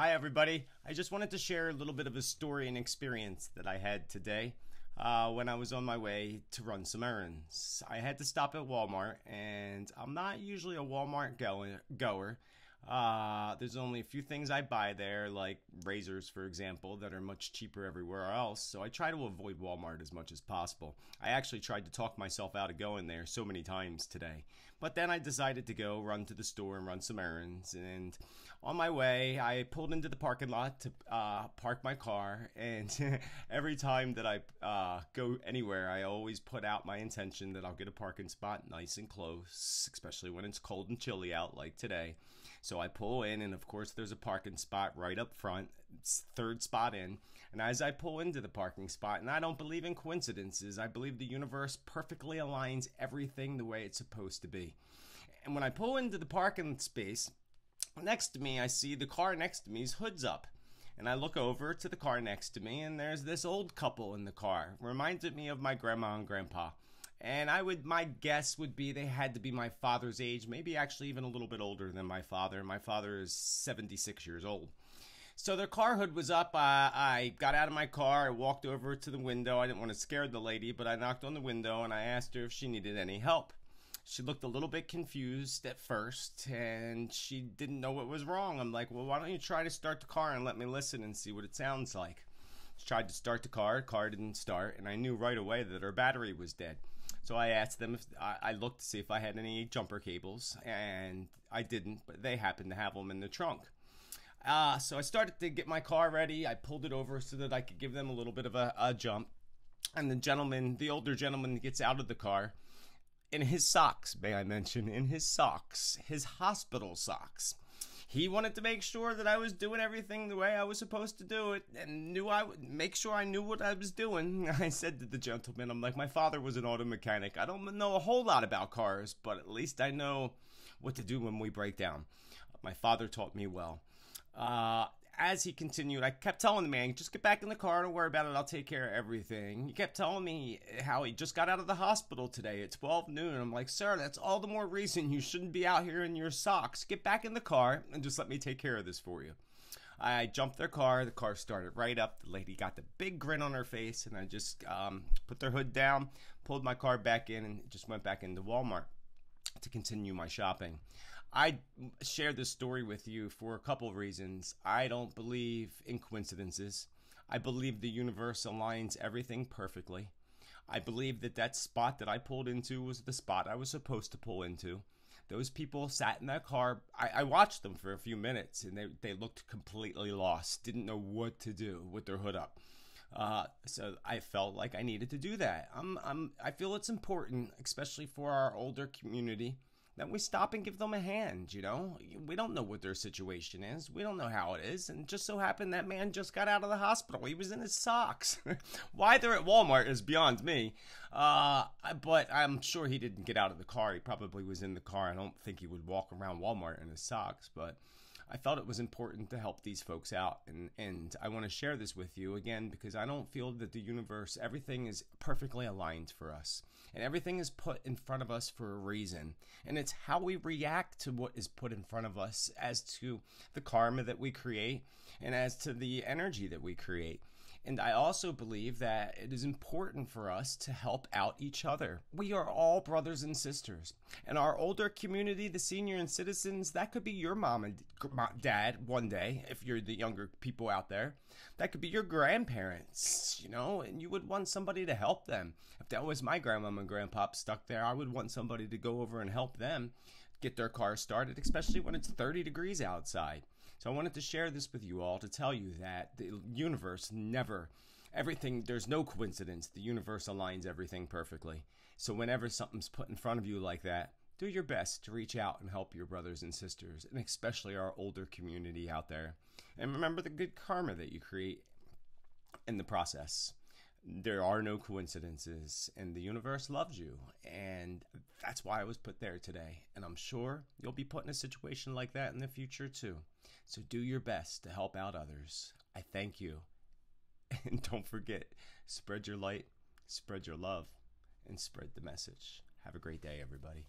Hi, everybody. I just wanted to share a little bit of a story and experience that I had today when I was on my way to run some errands. I had to stop at Walmart, and I'm not usually a Walmart goer. There's only a few things I buy there, like razors, for example, that are much cheaper everywhere else. So I try to avoid Walmart as much as possible. I actually tried to talk myself out of going there so many times today. But then I decided to go run to the store and run some errands. And on my way, I pulled into the parking lot to park my car. And every time that I go anywhere, I always put out my intention that I'll get a parking spot nice and close, especially when it's cold and chilly out like today. So I pull in, and of course there's a parking spot right up front. It's third spot in. And as I pull into the parking spot, and I don't believe in coincidences, I believe the universe perfectly aligns everything the way it's supposed to be. And when I pull into the parking space, next to me, I see the car next to me's hood's up. And I look over to the car next to me, and there's this old couple in the car. Reminded me of my grandma and grandpa. And my guess would be they had to be my father's age, maybe actually even a little bit older than my father. My father is 76 years old. So their car hood was up. I got out of my car. I walked over to the window. I didn't want to scare the lady, but I knocked on the window and I asked her if she needed any help. She looked a little bit confused at first, and she didn't know what was wrong. I'm like, well, why don't you try to start the car and let me listen and see what it sounds like? She tried to start the car didn't start, and I knew right away that her battery was dead. So I asked them if I looked to see if I had any jumper cables, and I didn't, but they happened to have them in the trunk. So I started to get my car ready. I pulled it over so that I could give them a little bit of a jump. And the older gentleman gets out of the car in his socks, may I mention, his hospital socks. He wanted to make sure that I was doing everything the way I was supposed to do it, and knew I would make sure I knew what I was doing. I said to the gentleman, I'm like, my father was an auto mechanic. I don't know a whole lot about cars, but at least I know what to do when we break down. My father taught me well. As he continued, I kept telling the man, just get back in the car, don't worry about it, I'll take care of everything. He kept telling me how he just got out of the hospital today at 12 noon. I'm like, sir, that's all the more reason you shouldn't be out here in your socks. Get back in the car and just let me take care of this for you. I jumped their car, the car started right up, the lady got the big grin on her face, and I just put their hood down, pulled my car back in, and just went back into Walmart to continue my shopping. I share this story with you for a couple of reasons. I don't believe in coincidences. I believe the universe aligns everything perfectly. I believe that spot that I pulled into was the spot I was supposed to pull into. Those people sat in that car. I watched them for a few minutes, and they looked completely lost, didn't know what to do with their hood up. So I felt like I needed to do that. I feel it's important, especially for our older community, that we stop and give them a hand. We don't know what their situation is. We don't know how it is. And just so happened that man just got out of the hospital. He was in his socks. Why they're at Walmart is beyond me. But I'm sure he didn't get out of the car. He probably was in the car. I don't think he would walk around Walmart in his socks, but I felt it was important to help these folks out, and I want to share this with you again because I don't feel that the universe, everything is perfectly aligned for us, and everything is put in front of us for a reason, and it's how we react to what is put in front of us as to the karma that we create and as to the energy that we create. And I also believe that it is important for us to help out each other. We are all brothers and sisters. And our older community, the senior and citizens, that could be your mom and dad one day, if you're the younger people out there. That could be your grandparents, and you would want somebody to help them. If that was my grandmama and grandpa stuck there, I would want somebody to go over and help them get their car started, especially when it's 30 degrees outside. So I wanted to share this with you all to tell you that the universe there's no coincidence. The universe aligns everything perfectly. So whenever something's put in front of you like that, do your best to reach out and help your brothers and sisters, and especially our older community out there. And remember the good karma that you create in the process. There are no coincidences, and the universe loves you, and that's why I was put there today. And I'm sure you'll be put in a situation like that in the future too. So do your best to help out others. I thank you. And don't forget, spread your light, spread your love, and spread the message. Have a great day, everybody.